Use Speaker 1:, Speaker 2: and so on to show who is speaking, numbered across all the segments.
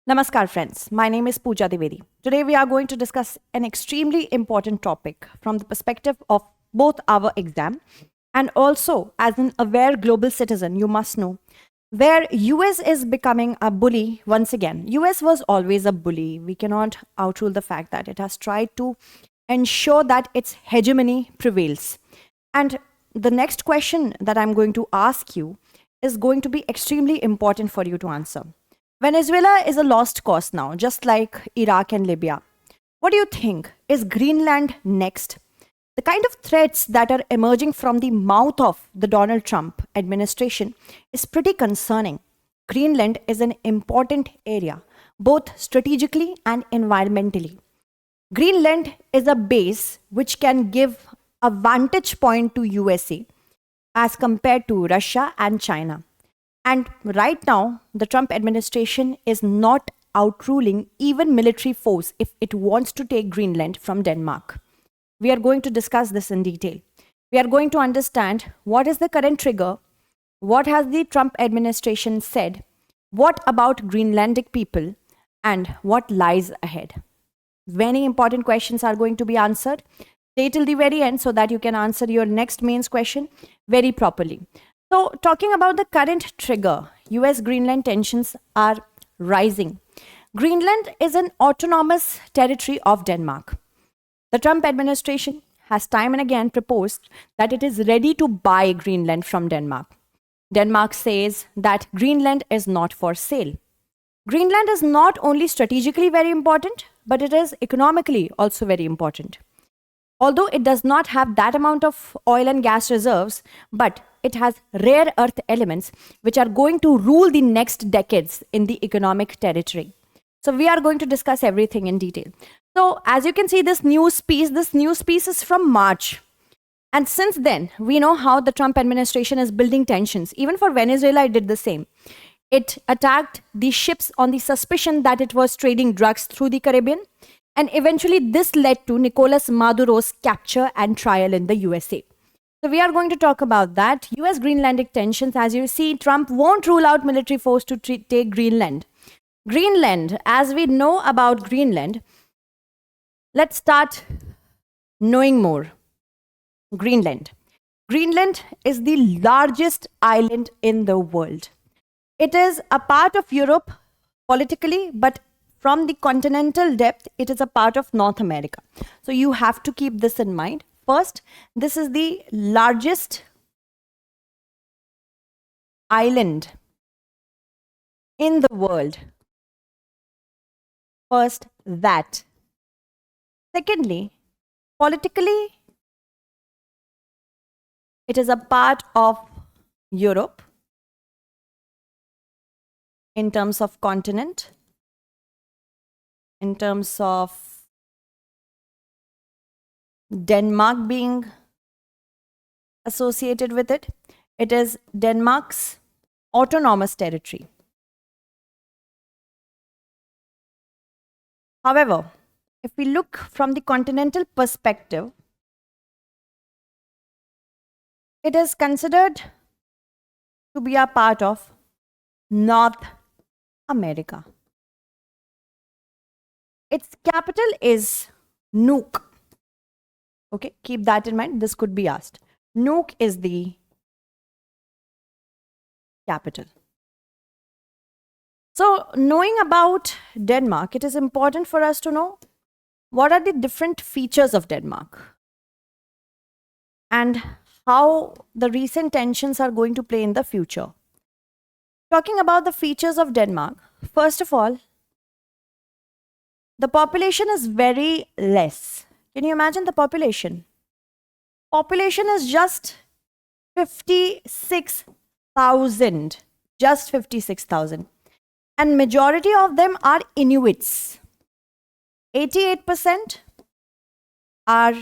Speaker 1: Namaskar, friends. My name is Pooja Divedi. Today, we are going to discuss an extremely important topic from the perspective of both our exam and also as an aware global citizen. You must know where US is becoming a bully once again. US was always a bully. We cannot outrule the fact that it has tried to ensure that its hegemony prevails. And the next question that I'm going to ask you is going to be extremely important for you to answer. Venezuela is a lost cause now, just like Iraq and Libya. What do you think? Is Greenland next? The kind of threats that are emerging from the mouth of the Donald Trump administration is pretty concerning. Greenland is an important area, both strategically and environmentally. Greenland is a base which can give a vantage point to USA as compared to Russia and China. And right now, the Trump administration is not outruling even military force if it wants to take Greenland from Denmark. We are going to discuss this in detail. We are going to understand what is the current trigger, what has the Trump administration said, what about Greenlandic people, and what lies ahead. Very important questions are going to be answered. Stay till the very end so that you can answer your next mains question very properly. So, talking about the current trigger, US Greenland tensions are rising. Greenland is an autonomous territory of Denmark. The Trump administration has time and again proposed that it is ready to buy Greenland from Denmark. Denmark says that Greenland is not for sale. Greenland is not only strategically very important, but it is economically also very important. Although it does not have that amount of oil and gas reserves, but it has rare earth elements which are going to rule the next decades in the economic territory. So we are going to discuss everything in detail. So as you can see, this news piece is from March. And since then, we know how the Trump administration is building tensions. Even for Venezuela, it did the same. It attacked the ships on the suspicion that it was trading drugs through the Caribbean. And eventually, this led to Nicolas Maduro's capture and trial in the USA. So we are going to talk about that. US Greenlandic tensions. As you see, Trump won't rule out military force to take Greenland. Greenland, as we know about Greenland, let's start knowing more. Greenland. Greenland is the largest island in the world. It is a part of Europe politically, but from the continental depth, it is a part of North America. So you have to keep this in mind. First, this is the largest island in the world. First, that. Secondly, politically, it is a part of Europe in terms of continent, in terms of Denmark being associated with it. It is Denmark's autonomous territory. However, if we look from the continental perspective, it is considered to be a part of North America. Its capital is Nuuk. Okay, keep that in mind. This could be asked. Nuuk is the capital. So, knowing about Denmark, it is important for us to know what are the different features of Denmark and how the recent tensions are going to play in the future. Talking about the features of Denmark, first of all, the population is very less. Can you imagine the population? Population is just 56,000. Just 56,000. And majority of them are Inuits. 88% are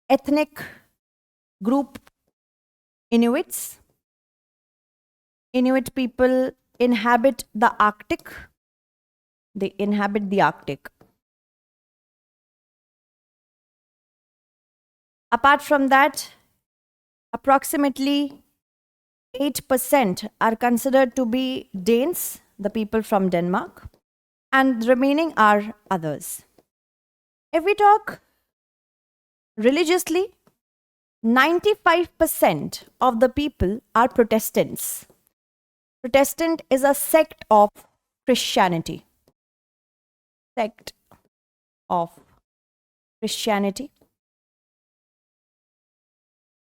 Speaker 1: ethnic group Inuits. Inuit people inhabit the Arctic. They inhabit the Arctic. Apart from that, approximately 8% are considered to be Danes, the people from Denmark. and the remaining are others. If we talk religiously, 95% of the people are Protestants. Protestant is a sect of Christianity. Sect of Christianity.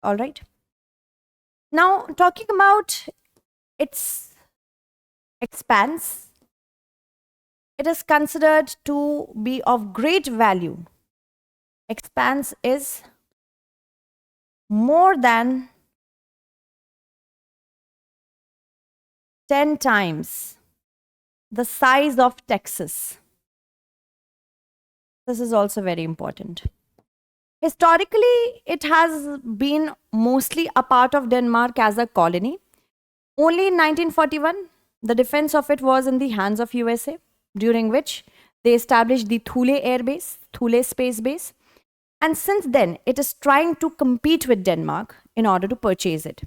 Speaker 1: All right. Now, talking about its expanse, it is considered to be of great value. Expanse is more than 10 times the size of Texas. This is also very important. Historically, it has been mostly a part of Denmark as a colony. Only in 1941, the defense of it was in the hands of USA, during which they established the Thule Air Base, Thule Space Base. And since then, it is trying to compete with Denmark in order to purchase it.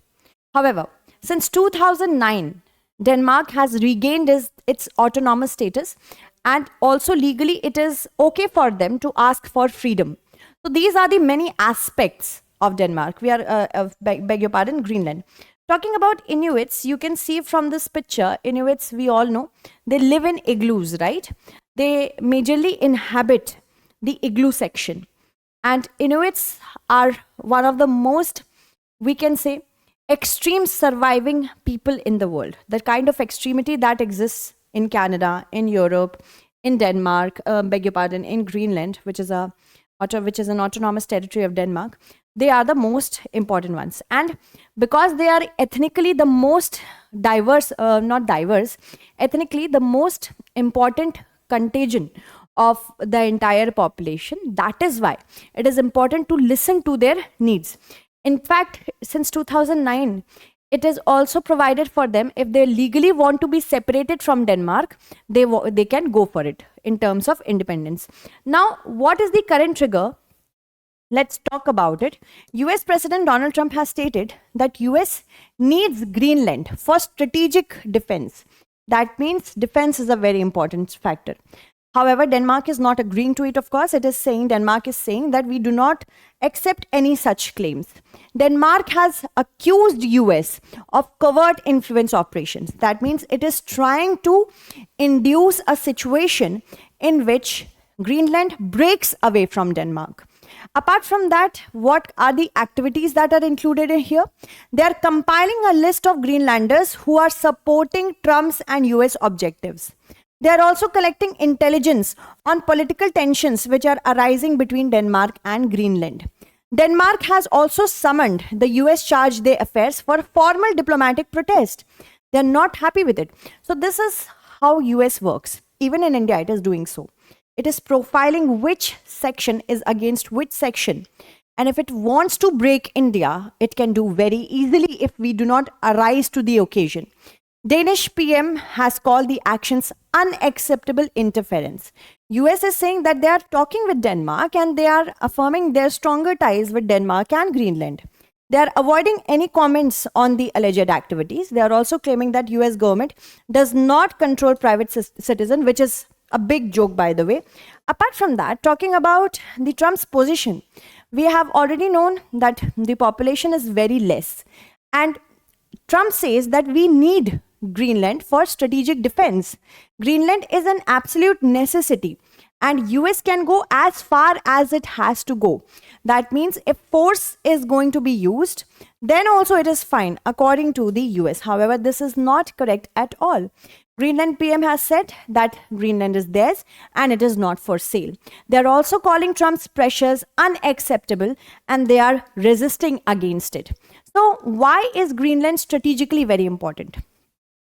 Speaker 1: However, since 2009, Denmark has regained its autonomous status, and also legally it is okay for them to ask for freedom. So these are the many aspects of Denmark. We are, beg your pardon, Greenland. Talking about Inuits, you can see from this picture, Inuits, we all know, they live in igloos, right? They majorly inhabit the igloo section. And Inuits are one of the most, we can say, extreme surviving people in the world. The kind of extremity that exists in Canada, in Europe, in Denmark, beg your pardon, in Greenland, which is an autonomous territory of Denmark, they are the most important ones. And because they are ethnically the most diverse, ethnically the most important contagion of the entire population, that is why it is important to listen to their needs. In fact, since 2009, it is also provided for them, if they legally want to be separated from Denmark, they can go for it in terms of independence. Now, what is the current trigger? Let's talk about it. US President Donald Trump has stated that US needs Greenland for strategic defense. That means defense is a very important factor. However, Denmark is not agreeing to it, of course. Denmark is saying that we do not accept any such claims. Denmark has accused US of covert influence operations. That means it is trying to induce a situation in which Greenland breaks away from Denmark. Apart from that, what are the activities that are included in here? They are compiling a list of Greenlanders who are supporting Trump's and US objectives. They are also collecting intelligence on political tensions which are arising between Denmark and Greenland. Denmark has also summoned the US charge d'affaires for formal diplomatic protest. They are not happy with it. So this is how US works. Even in India, it is doing so. It is profiling which section is against which section. And if it wants to break India, it can do very easily if we do not arise to the occasion. Danish PM has called the actions unacceptable interference. US is saying that they are talking with Denmark and they are affirming their stronger ties with Denmark and Greenland. They are avoiding any comments on the alleged activities. They are also claiming that US government does not control private citizen, which is a big joke, by the way. Apart from that, talking about the Trump's position, we have already known that the population is very less. And Trump says that we need Greenland for strategic defense. Greenland is an absolute necessity, and US can go as far as it has to go. That means if force is going to be used, then also it is fine according to the US. However, this is not correct at all. Greenland PM has said that Greenland is theirs and it is not for sale. They are also calling Trump's pressures unacceptable and they are resisting against it. So why is Greenland strategically very important?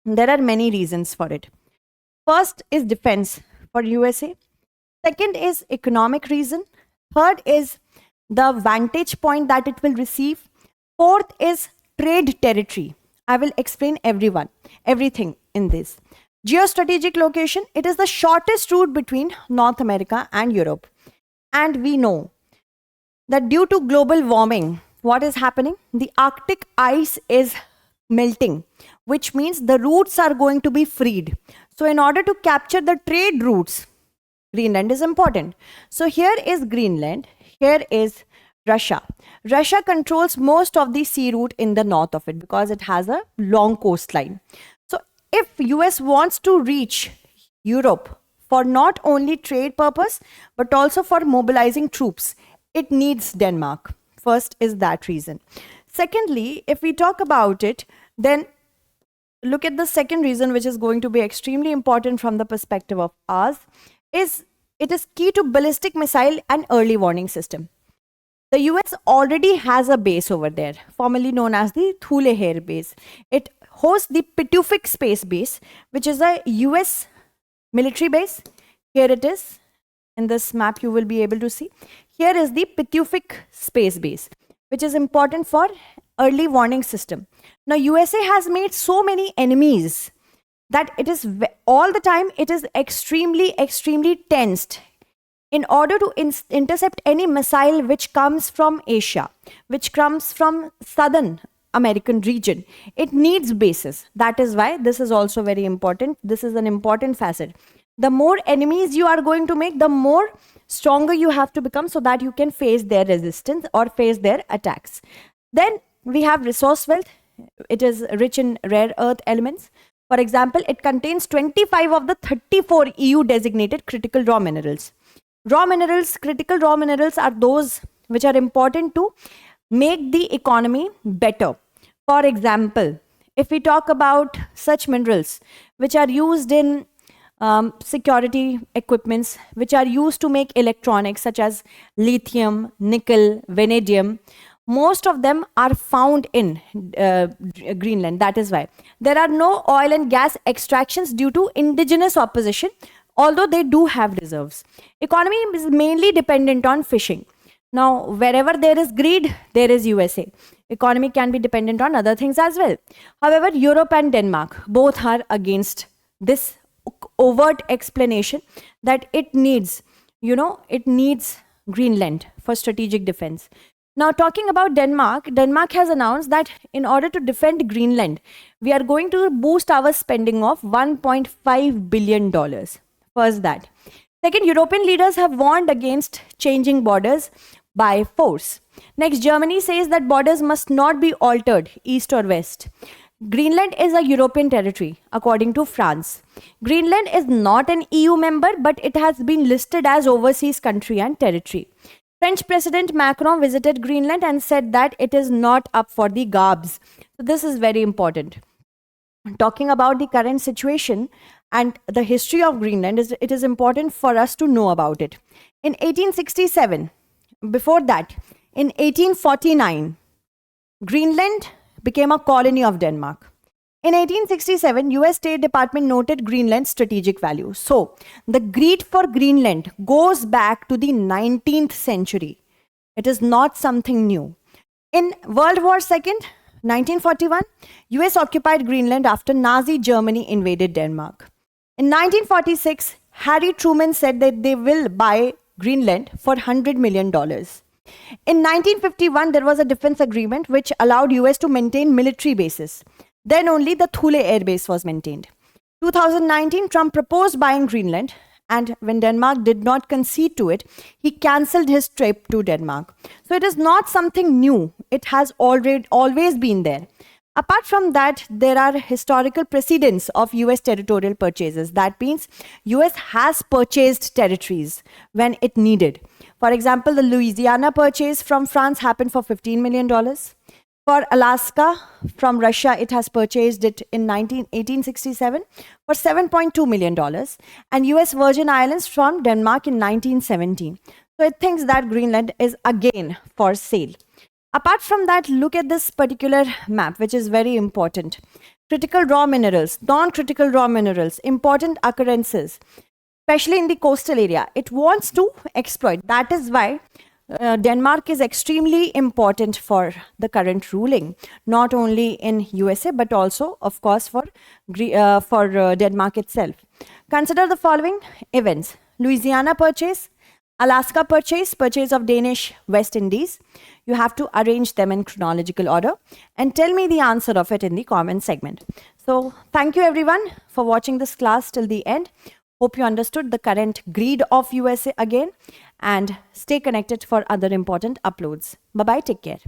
Speaker 1: There are many reasons for it. First is defense for USA. Second is economic reason. Third is the vantage point that it will receive. Fourth is trade territory. I will explain everything in this. Geostrategic location. It is the shortest route between North America and Europe. And we know that due to global warming, what is happening? The Arctic ice is melting, which means the routes are going to be freed. So in order to capture the trade routes, Greenland is important. So here is Greenland, here is Russia. Russia controls most of the sea route in the north of it because it has a long coastline. So if US wants to reach Europe for not only trade purpose but also for mobilizing troops, it needs Denmark. First is that reason. Secondly, if we talk about it, then look at the second reason, which is going to be extremely important from the perspective of ours, is it is key to ballistic missile and early warning system. The US already has a base over there, formerly known as the Thule Air Base. It hosts the Pituffik Space Base, which is a US military base. Here it is. In this map, you will be able to see. Here is the Pituffik Space Base, which is important for early warning system. Now, USA has made so many enemies that it is all the time, it is extremely tensed. In order to intercept any missile which comes from Asia, which comes from southern American region, it needs bases. That is why this is also very important. This is an important facet. The more enemies you are going to make, the more stronger you have to become so that you can face their resistance or face their attacks. Then we have resource wealth. It is rich in rare earth elements. For example, it contains 25 of the 34 EU designated critical raw minerals. Raw minerals, critical raw minerals are those which are important to make the economy better. For example, if we talk about such minerals which are used in security equipments, which are used to make electronics such as lithium, nickel, vanadium, most of them are found in Greenland. That is why there are no oil and gas extractions due to indigenous opposition, although they do have reserves. Economy is mainly dependent on fishing. Now, wherever there is greed, there is USA. Economy can be dependent on other things as well. However, Europe and Denmark both are against this overt explanation that it needs, it needs Greenland for strategic defense. Now, talking about Denmark, Denmark has announced that in order to defend Greenland, we are going to boost our spending of $1.5 billion. First that. Second, European leaders have warned against changing borders by force. Next, Germany says that borders must not be altered, east or west. Greenland is a European territory, according to France. Greenland is not an EU member, but it has been listed as overseas country and territory. French President Macron visited Greenland and said that it is not up for the garbs. So this is very important. Talking about the current situation and the history of Greenland, it is important for us to know about it. In 1867, before that, in 1849, Greenland became a colony of Denmark. In 1867, US State Department noted Greenland's strategic value. So, the greed for Greenland goes back to the 19th century. It is not something new. In World War II, 1941, US occupied Greenland after Nazi Germany invaded Denmark. In 1946, Harry Truman said that they will buy Greenland for $100 million. In 1951, there was a defense agreement which allowed US to maintain military bases. Then only the Thule Air Base was maintained. 2019, Trump proposed buying Greenland, and when Denmark did not concede to it, he cancelled his trip to Denmark. So it is not something new. It has always been there. Apart from that, there are historical precedents of US territorial purchases. That means US has purchased territories when it needed. For example, the Louisiana purchase from France happened for $15 million. For Alaska, from Russia, it has purchased it in 1867 for $7.2 million. And US Virgin Islands from Denmark in 1917. So it thinks that Greenland is again for sale. Apart from that, look at this particular map, which is very important. Critical raw minerals, non-critical raw minerals, important occurrences, especially in the coastal area. It wants to exploit. That is why Denmark is extremely important for the current ruling, not only in USA, but also, of course, for Denmark itself. Consider the following events. Louisiana purchase, Alaska purchase of Danish West Indies, You have to arrange them in chronological order and tell me the answer of it in the comment segment. So thank you everyone for watching this class till the end. Hope you understood the current greed of USA again, and stay connected for other important uploads. Bye bye, take care.